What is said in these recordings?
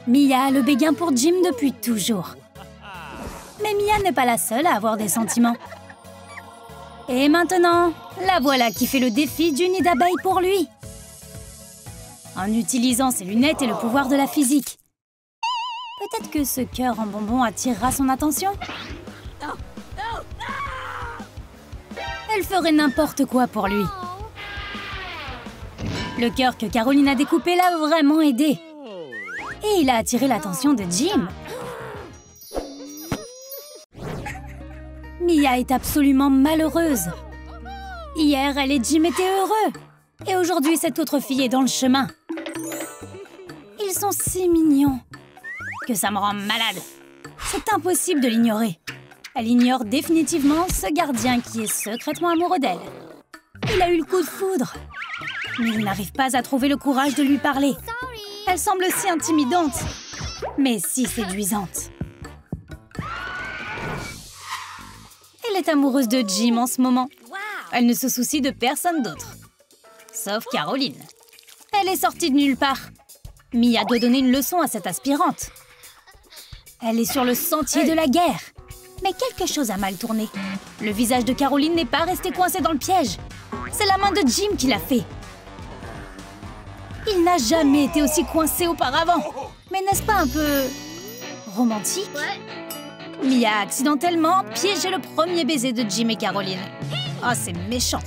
Mia a le béguin pour Jim depuis toujours. Mais Mia n'est pas la seule à avoir des sentiments. Et maintenant, la voilà qui fait le défi du nid d'abeille pour lui. En utilisant ses lunettes et le pouvoir de la physique. Peut-être que ce cœur en bonbon attirera son attention. Elle ferait n'importe quoi pour lui. Le cœur que Caroline a découpé l'a vraiment aidé. Et il a attiré l'attention de Jim. Mia est absolument malheureuse. Hier, elle et Jim étaient heureux. Et aujourd'hui, cette autre fille est dans le chemin. Ils sont si mignons que ça me rend malade. C'est impossible de l'ignorer. Elle ignore définitivement ce gardien qui est secrètement amoureux d'elle. Il a eu le coup de foudre. Mais il n'arrive pas à trouver le courage de lui parler. Elle semble si intimidante, mais si séduisante. Elle est amoureuse de Jim en ce moment. Elle ne se soucie de personne d'autre. Sauf Caroline. Elle est sortie de nulle part. Mia doit donner une leçon à cette aspirante. Elle est sur le sentier de la guerre. Mais quelque chose a mal tourné. Le visage de Caroline n'est pas resté coincé dans le piège. C'est la main de Jim qui l'a fait. Il n'a jamais été aussi coincé auparavant. Mais n'est-ce pas un peu romantique? Mia a accidentellement piégé le premier baiser de Jim et Caroline. Oh, c'est méchant.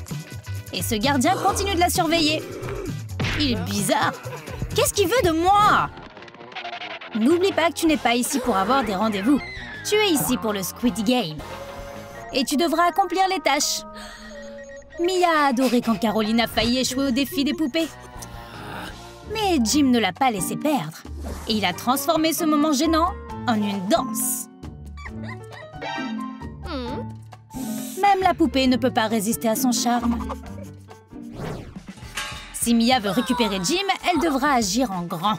Et ce gardien continue de la surveiller. Il est bizarre. Qu'est-ce qu'il veut de moi? N'oublie pas que tu n'es pas ici pour avoir des rendez-vous. Tu es ici pour le Squid Game. Et tu devras accomplir les tâches. Mia a adoré quand Caroline a failli échouer au défi des poupées. Mais Jim ne l'a pas laissé perdre. Et il a transformé ce moment gênant en une danse. Même la poupée ne peut pas résister à son charme. Si Mia veut récupérer Jim, elle devra agir en grand.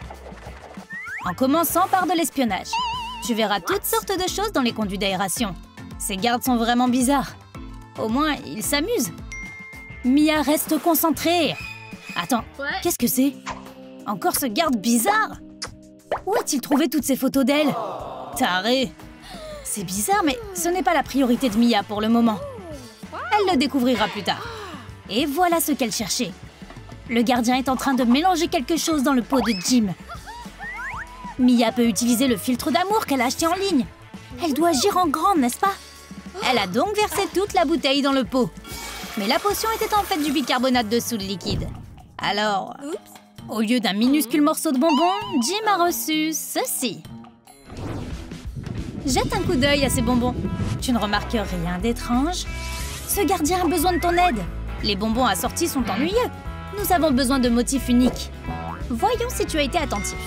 En commençant par de l'espionnage. Tu verras toutes sortes de choses dans les conduits d'aération. Ces gardes sont vraiment bizarres. Au moins, ils s'amusent. Mia reste concentrée. Attends, qu'est-ce que c'est? Encore ce garde bizarre? Où a-t-il trouvé toutes ces photos d'elle? Taré! C'est bizarre, mais ce n'est pas la priorité de Mia pour le moment. Elle le découvrira plus tard. Et voilà ce qu'elle cherchait. Le gardien est en train de mélanger quelque chose dans le pot de Jim. Mia peut utiliser le filtre d'amour qu'elle a acheté en ligne. Elle doit agir en grande, n'est-ce pas? Elle a donc versé toute la bouteille dans le pot. Mais la potion était en fait du bicarbonate de soude liquide. Alors, au lieu d'un minuscule morceau de bonbon, Jim a reçu ceci. Jette un coup d'œil à ces bonbons. Tu ne remarques rien d'étrange? Ce gardien a besoin de ton aide. Les bonbons assortis sont ennuyeux. Nous avons besoin de motifs uniques. Voyons si tu as été attentif.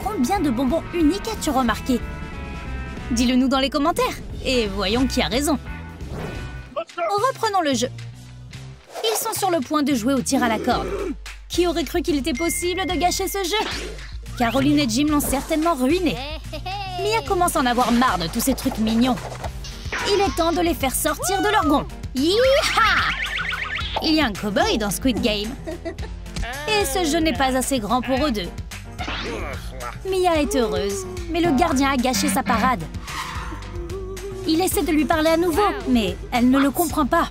Combien de bonbons uniques as-tu remarqué? Dis-le nous dans les commentaires et voyons qui a raison. Reprenons le jeu. Ils sont sur le point de jouer au tir à la corde. Qui aurait cru qu'il était possible de gâcher ce jeu? Caroline et Jim l'ont certainement ruiné. Mia commence à en avoir marre de tous ces trucs mignons. Il est temps de les faire sortir de leur gond. Yeeha! Il y a un cow-boy dans Squid Game. Et ce jeu n'est pas assez grand pour eux deux. Mia est heureuse, mais le gardien a gâché sa parade. Il essaie de lui parler à nouveau, mais elle ne le comprend pas.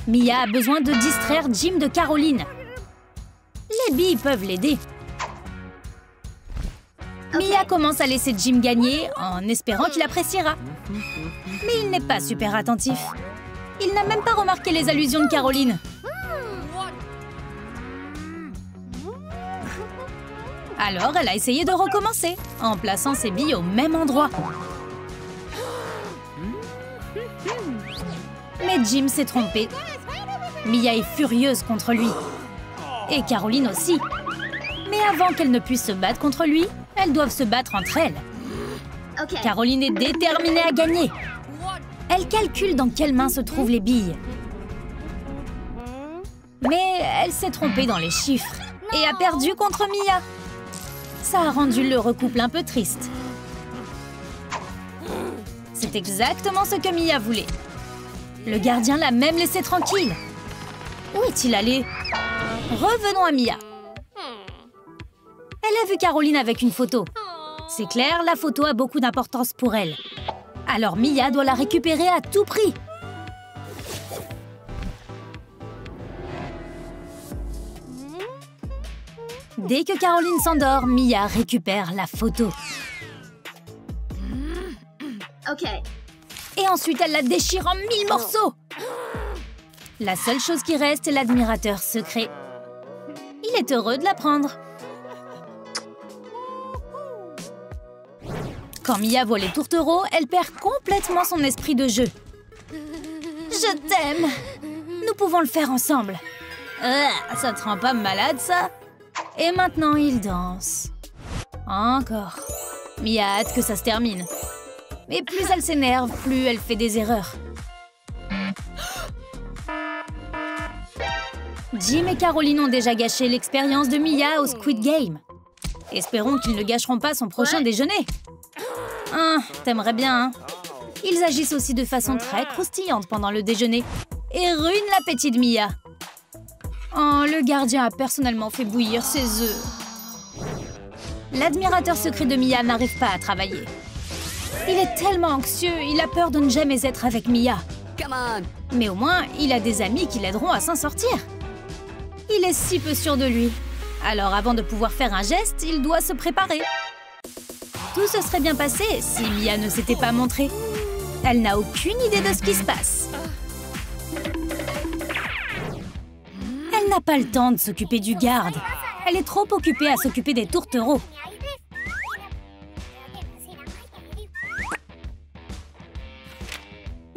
Mia a besoin de distraire Jim de Caroline. Les billes peuvent l'aider. Mia commence à laisser Jim gagner en espérant qu'il appréciera. Mais il n'est pas super attentif. Il n'a même pas remarqué les allusions de Caroline. Alors, elle a essayé de recommencer, en plaçant ses billes au même endroit. Mais Jim s'est trompé. Mia est furieuse contre lui. Et Caroline aussi. Mais avant qu'elles ne puissent se battre contre lui, elles doivent se battre entre elles. Caroline est déterminée à gagner. Elle calcule dans quelles mains se trouvent les billes. Mais elle s'est trompée dans les chiffres et a perdu contre Mia. Ça a rendu le couple un peu triste. C'est exactement ce que Mia voulait. Le gardien l'a même laissé tranquille. Où est-il allé? Revenons à Mia. Elle a vu Caroline avec une photo. C'est clair, la photo a beaucoup d'importance pour elle. Alors Mia doit la récupérer à tout prix. Dès que Caroline s'endort, Mia récupère la photo. Ok. Et ensuite, elle la déchire en 1000 morceaux. La seule chose qui reste est l'admirateur secret. Il est heureux de la prendre. Quand Mia voit les tourtereaux, elle perd complètement son esprit de jeu. Je t'aime. Nous pouvons le faire ensemble. Ça te rend pas malade, ça? Et maintenant, il danse. Encore. Mia a hâte que ça se termine. Mais plus elle s'énerve, plus elle fait des erreurs. Jim et Caroline ont déjà gâché l'expérience de Mia au Squid Game. Espérons qu'ils ne gâcheront pas son prochain déjeuner. T'aimerais bien, hein? Ils agissent aussi de façon très croustillante pendant le déjeuner et ruinent l'appétit de Mia. Oh, le gardien a personnellement fait bouillir ses œufs. L'admirateur secret de Mia n'arrive pas à travailler. Il est tellement anxieux, il a peur de ne jamais être avec Mia. Mais au moins, il a des amis qui l'aideront à s'en sortir. Il est si peu sûr de lui. Alors avant de pouvoir faire un geste, il doit se préparer. Tout se serait bien passé si Mia ne s'était pas montrée. Elle n'a aucune idée de ce qui se passe. Elle n'a pas le temps de s'occuper du garde. Elle est trop occupée à s'occuper des tourtereaux.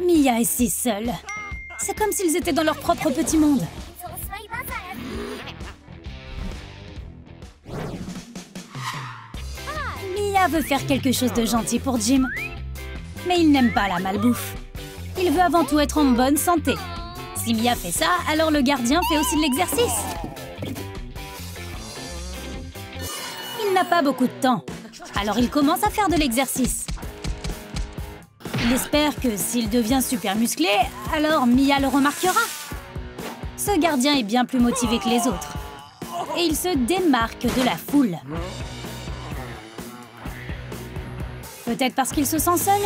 Mia est si seule. C'est comme s'ils étaient dans leur propre petit monde. Mia veut faire quelque chose de gentil pour Jim. Mais il n'aime pas la malbouffe. Il veut avant tout être en bonne santé. Si Mia fait ça, alors le gardien fait aussi de l'exercice. Il n'a pas beaucoup de temps. Alors il commence à faire de l'exercice. Il espère que s'il devient super musclé, alors Mia le remarquera. Ce gardien est bien plus motivé que les autres. Et il se démarque de la foule. Peut-être parce qu'il se sent seul?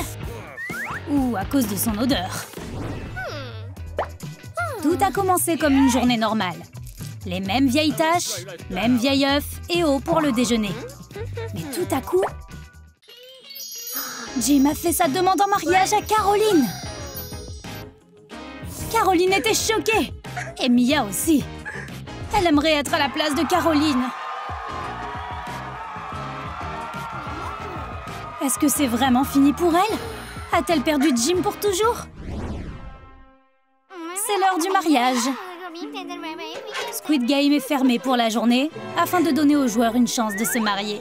Ou à cause de son odeur? Tout a commencé comme une journée normale. Les mêmes vieilles tâches, mêmes vieilles œufs et eau pour le déjeuner. Mais tout à coup... Jim a fait sa demande en mariage à Caroline. Caroline était choquée. Et Mia aussi. Elle aimerait être à la place de Caroline. Est-ce que c'est vraiment fini pour elle? A-t-elle perdu Jim pour toujours? C'est l'heure du mariage. Squid Game est fermé pour la journée afin de donner aux joueurs une chance de se marier.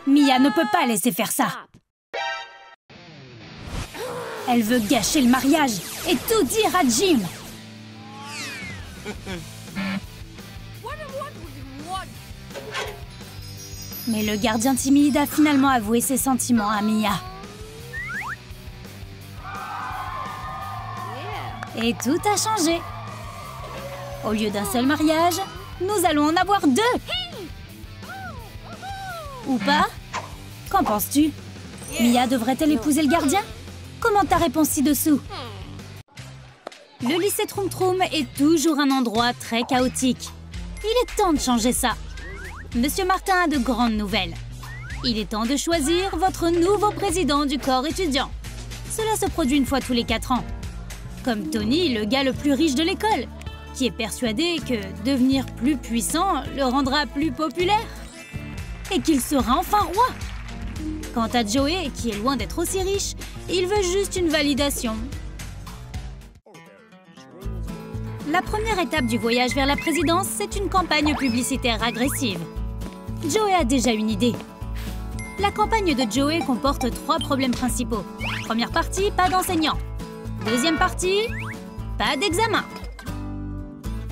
Mia ne peut pas laisser faire ça. Elle veut gâcher le mariage et tout dire à Jim. Mais le gardien timide a finalement avoué ses sentiments à Mia. Et tout a changé. Au lieu d'un seul mariage, nous allons en avoir 2. Ou pas? Qu'en penses-tu? Mia devrait-elle épouser le gardien? Commente ta réponse ci-dessous. Le lycée Troum Troum est toujours un endroit très chaotique. Il est temps de changer ça. Monsieur Martin a de grandes nouvelles. Il est temps de choisir votre nouveau président du corps étudiant. Cela se produit une fois tous les 4 ans. Comme Tony, le gars le plus riche de l'école, qui est persuadé que devenir plus puissant le rendra plus populaire. Et qu'il sera enfin roi. Quant à Joey, qui est loin d'être aussi riche, il veut juste une validation. La première étape du voyage vers la présidence, c'est une campagne publicitaire agressive. Joey a déjà une idée. La campagne de Joey comporte 3 problèmes principaux. Première partie, pas d'enseignants. Deuxième partie, pas d'examen.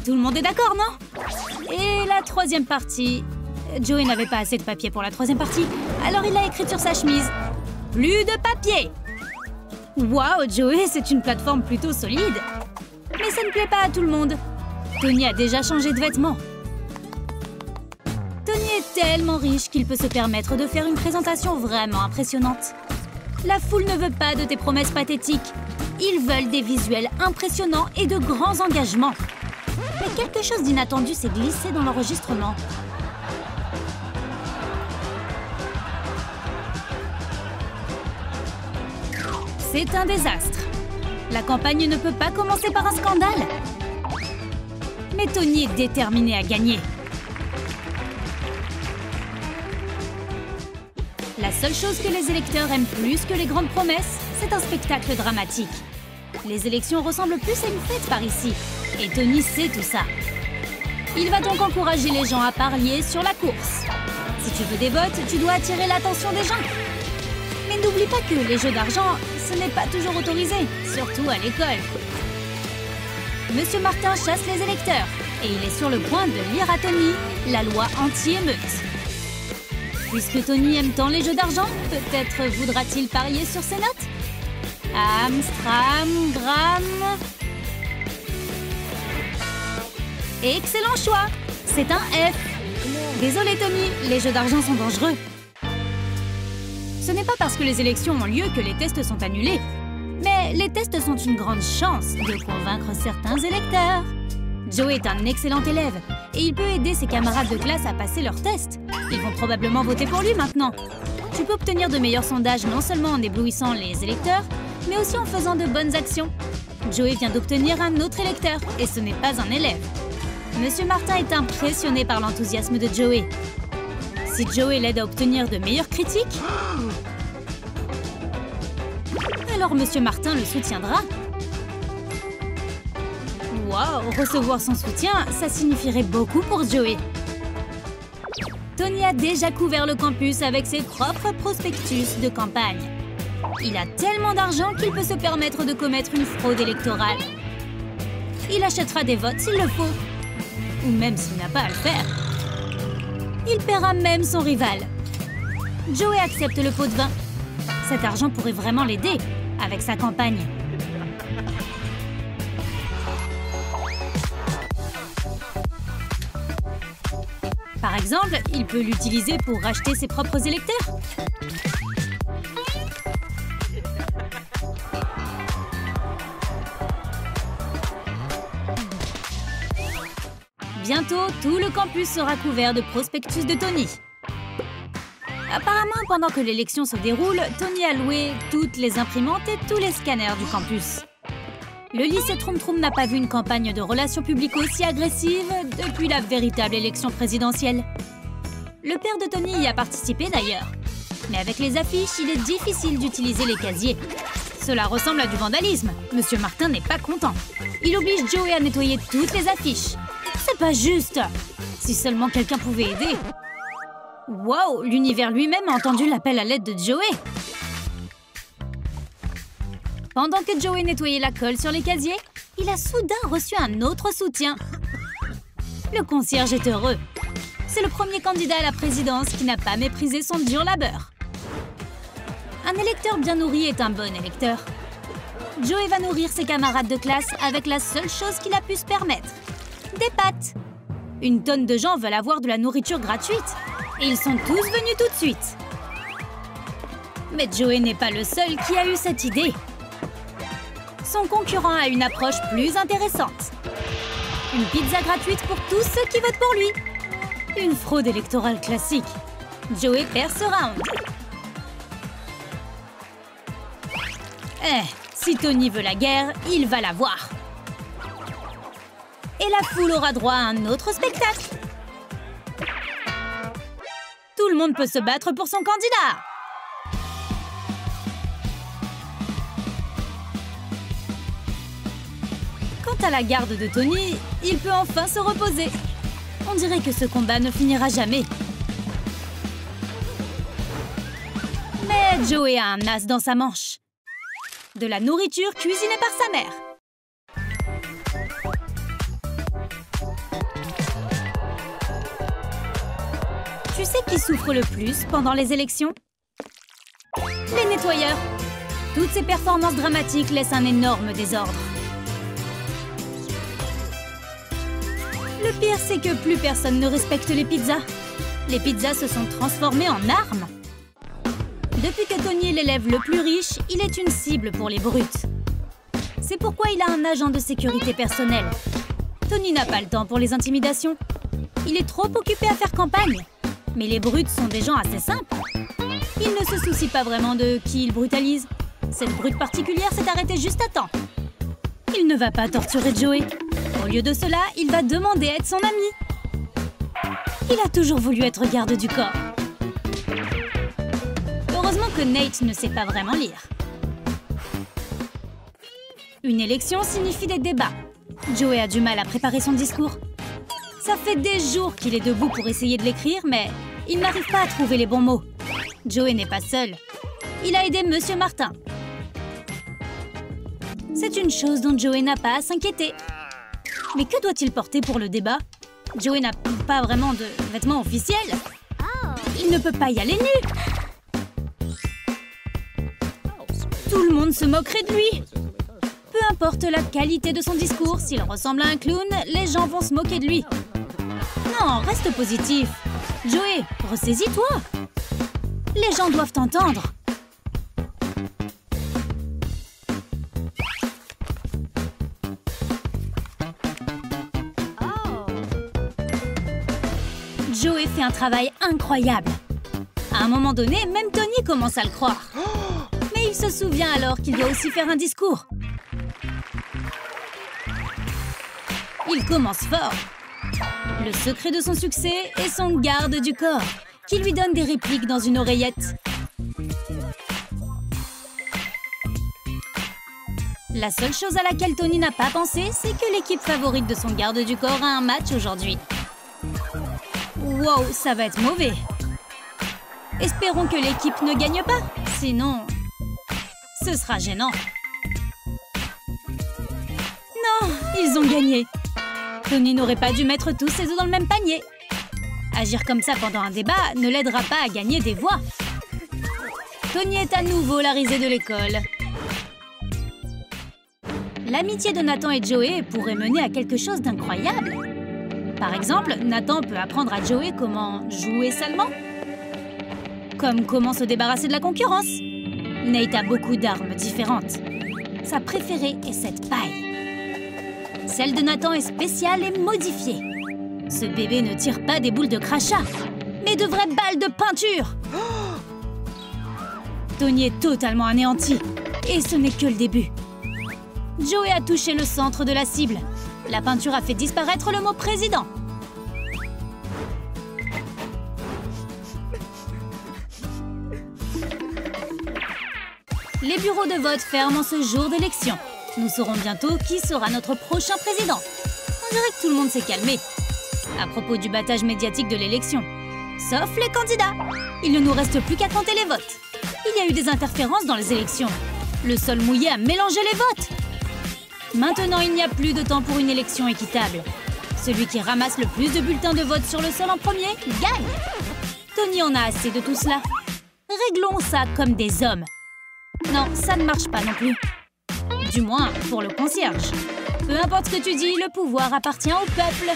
Tout le monde est d'accord, non? Et la troisième partie... Joey n'avait pas assez de papier pour la troisième partie, alors il a écrit sur sa chemise « Plus de papier !» Waouh, Joey, c'est une plateforme plutôt solide. Mais ça ne plaît pas à tout le monde. Tony a déjà changé de vêtements. Tony est tellement riche qu'il peut se permettre de faire une présentation vraiment impressionnante. La foule ne veut pas de tes promesses pathétiques. Ils veulent des visuels impressionnants et de grands engagements. Mais quelque chose d'inattendu s'est glissé dans l'enregistrement. C'est un désastre. La campagne ne peut pas commencer par un scandale. Mais Tony est déterminé à gagner. La seule chose que les électeurs aiment plus que les grandes promesses, c'est un spectacle dramatique. Les élections ressemblent plus à une fête par ici. Et Tony sait tout ça. Il va donc encourager les gens à parier sur la course. Si tu veux des votes, tu dois attirer l'attention des gens. Mais n'oublie pas que les jeux d'argent, ce n'est pas toujours autorisé, surtout à l'école. Monsieur Martin chasse les électeurs et il est sur le point de lire à Tony la loi anti-émeute. Puisque Tony aime tant les jeux d'argent, peut-être voudra-t-il parier sur ses notes? Amstram, Gram... Excellent choix! C'est un F. Désolé Tony, les jeux d'argent sont dangereux. Ce n'est pas parce que les élections ont lieu que les tests sont annulés. Mais les tests sont une grande chance de convaincre certains électeurs. Joey est un excellent élève et il peut aider ses camarades de classe à passer leurs tests. Ils vont probablement voter pour lui maintenant. Tu peux obtenir de meilleurs sondages non seulement en éblouissant les électeurs, mais aussi en faisant de bonnes actions. Joey vient d'obtenir un autre électeur et ce n'est pas un élève. Monsieur Martin est impressionné par l'enthousiasme de Joey. Si Joey l'aide à obtenir de meilleures critiques, alors Monsieur Martin le soutiendra. Wow, recevoir son soutien, ça signifierait beaucoup pour Joey. Tony a déjà couvert le campus avec ses propres prospectus de campagne. Il a tellement d'argent qu'il peut se permettre de commettre une fraude électorale. Il achètera des votes s'il le faut. Ou même s'il n'a pas à le faire. Il paiera même son rival. Joey accepte le pot de vin. Cet argent pourrait vraiment l'aider avec sa campagne. Par exemple, il peut l'utiliser pour racheter ses propres électeurs. Bientôt, tout le campus sera couvert de prospectus de Tony. Apparemment, pendant que l'élection se déroule, Tony a loué toutes les imprimantes et tous les scanners du campus. Le lycée Troum Troum n'a pas vu une campagne de relations publiques aussi agressive depuis la véritable élection présidentielle. Le père de Tony y a participé d'ailleurs. Mais avec les affiches, il est difficile d'utiliser les casiers. Cela ressemble à du vandalisme. Monsieur Martin n'est pas content. Il oblige Joey à nettoyer toutes les affiches. C'est pas juste! Si seulement quelqu'un pouvait aider. Wow, l'univers lui-même a entendu l'appel à l'aide de Joey. Pendant que Joey nettoyait la colle sur les casiers, il a soudain reçu un autre soutien. Le concierge est heureux. C'est le premier candidat à la présidence qui n'a pas méprisé son dur labeur. Un électeur bien nourri est un bon électeur. Joey va nourrir ses camarades de classe avec la seule chose qu'il a pu se permettre. Des pâtes. Une tonne de gens veulent avoir de la nourriture gratuite. Et ils sont tous venus tout de suite. Mais Joey n'est pas le seul qui a eu cette idée. Son concurrent a une approche plus intéressante. Une pizza gratuite pour tous ceux qui votent pour lui. Une fraude électorale classique. Joey perd ce round. Si Tony veut la guerre, il va la voir. Et la foule aura droit à un autre spectacle. Tout le monde peut se battre pour son candidat. Quant à la garde de Tony, il peut enfin se reposer. On dirait que ce combat ne finira jamais. Mais Joey a un as dans sa manche. De la nourriture cuisinée par sa mère. Tu sais qui souffre le plus pendant les élections? Les nettoyeurs. Toutes ces performances dramatiques laissent un énorme désordre. Le pire, c'est que plus personne ne respecte les pizzas. Les pizzas se sont transformées en armes. Depuis que Tony est l'élève le plus riche, il est une cible pour les brutes. C'est pourquoi il a un agent de sécurité personnel. Tony n'a pas le temps pour les intimidations. Il est trop occupé à faire campagne. Mais les brutes sont des gens assez simples. Il ne se soucie pas vraiment de qui il brutalise. Cette brute particulière s'est arrêtée juste à temps. Il ne va pas torturer Joey. Au lieu de cela, il va demander à être son ami. Il a toujours voulu être garde du corps. Heureusement que Nate ne sait pas vraiment lire. Une élection signifie des débats. Joey a du mal à préparer son discours. Ça fait des jours qu'il est debout pour essayer de l'écrire, mais il n'arrive pas à trouver les bons mots. Joey n'est pas seul. Il a aidé Monsieur Martin. C'est une chose dont Joey n'a pas à s'inquiéter. Mais que doit-il porter pour le débat? Joey n'a pas vraiment de vêtements officiels. Il ne peut pas y aller nu. Tout le monde se moquerait de lui. Peu importe la qualité de son discours, s'il ressemble à un clown, les gens vont se moquer de lui. Non, reste positif. Joey, ressaisis-toi. Les gens doivent t'entendre. Joey fait un travail incroyable. À un moment donné, même Tony commence à le croire. Mais il se souvient alors qu'il doit aussi faire un discours. Il commence fort. Le secret de son succès est son garde du corps, qui lui donne des répliques dans une oreillette. La seule chose à laquelle Tony n'a pas pensé, c'est que l'équipe favorite de son garde du corps a un match aujourd'hui. Wow, ça va être mauvais. Espérons que l'équipe ne gagne pas, sinon ce sera gênant. Non, ils ont gagné. Tony n'aurait pas dû mettre tous ses œufs dans le même panier. Agir comme ça pendant un débat ne l'aidera pas à gagner des voix. Tony est à nouveau la risée de l'école. L'amitié de Nathan et Joey pourrait mener à quelque chose d'incroyable. Par exemple, Nathan peut apprendre à Joey comment jouer salement. Comme comment se débarrasser de la concurrence. Nate a beaucoup d'armes différentes. Sa préférée est cette paille. Celle de Nathan est spéciale et modifiée. Ce bébé ne tire pas des boules de crachat, mais de vraies balles de peinture. Tony est totalement anéanti, et ce n'est que le début. Joey a touché le centre de la cible. La peinture a fait disparaître le mot président. Les bureaux de vote ferment en ce jour d'élection. Nous saurons bientôt qui sera notre prochain président. On dirait que tout le monde s'est calmé. À propos du battage médiatique de l'élection. Sauf les candidats. Il ne nous reste plus qu'à compter les votes. Il y a eu des interférences dans les élections. Le sol mouillé a mélangé les votes. Maintenant, il n'y a plus de temps pour une élection équitable. Celui qui ramasse le plus de bulletins de vote sur le sol en premier gagne. Tony en a assez de tout cela. Réglons ça comme des hommes. Non, ça ne marche pas non plus. Du moins, pour le concierge. Peu importe ce que tu dis, le pouvoir appartient au peuple.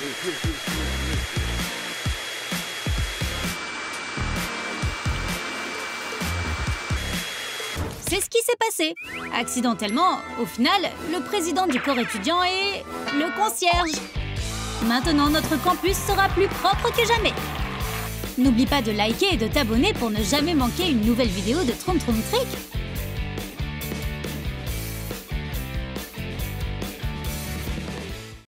C'est ce qui s'est passé. Accidentellement, au final, le président du corps étudiant est le concierge. Maintenant, notre campus sera plus propre que jamais. N'oublie pas de liker et de t'abonner pour ne jamais manquer une nouvelle vidéo de Troum Troum Trick.